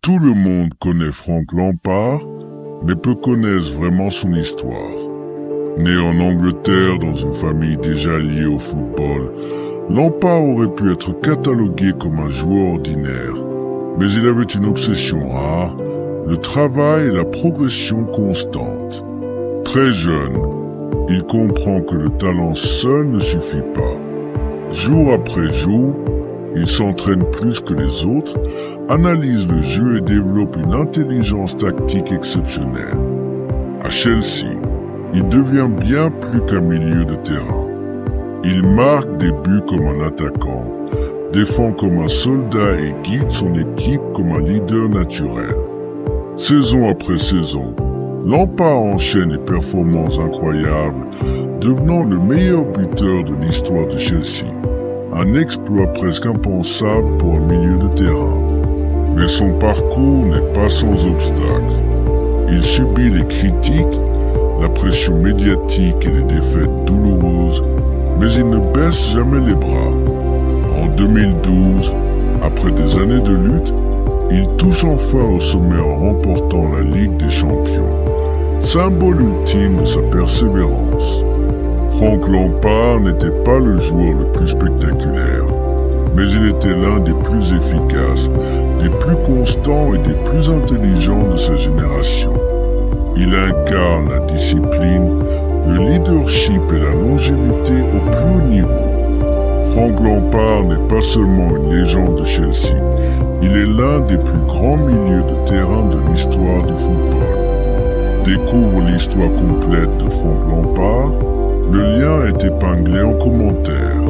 Tout le monde connaît Frank Lampard, mais peu connaissent vraiment son histoire. Né en Angleterre dans une famille déjà liée au football, Lampard aurait pu être catalogué comme un joueur ordinaire, mais il avait une obsession rare, le travail et la progression constante. Très jeune, il comprend que le talent seul ne suffit pas. Jour après jour, il s'entraîne plus que les autres, analyse le jeu et développe une intelligence tactique exceptionnelle. À Chelsea, il devient bien plus qu'un milieu de terrain. Il marque des buts comme un attaquant, défend comme un soldat et guide son équipe comme un leader naturel. Saison après saison, Lampard enchaîne les performances incroyables, devenant le meilleur buteur de l'histoire de Chelsea. Un exploit presque impensable pour un milieu de terrain. Mais son parcours n'est pas sans obstacles. Il subit les critiques, la pression médiatique et les défaites douloureuses, mais il ne baisse jamais les bras. En 2012, après des années de lutte, il touche enfin au sommet en remportant la Ligue des Champions, symbole ultime de sa persévérance. Frank Lampard n'était pas le joueur le plus spectaculaire, mais il était l'un des plus efficaces, des plus constants et des plus intelligents de sa génération. Il incarne la discipline, le leadership et la longévité au plus haut niveau. Frank Lampard n'est pas seulement une légende de Chelsea, il est l'un des plus grands milieux de terrain de l'histoire du football. Découvre l'histoire complète de Frank Lampard. Le lien est épinglé en commentaire.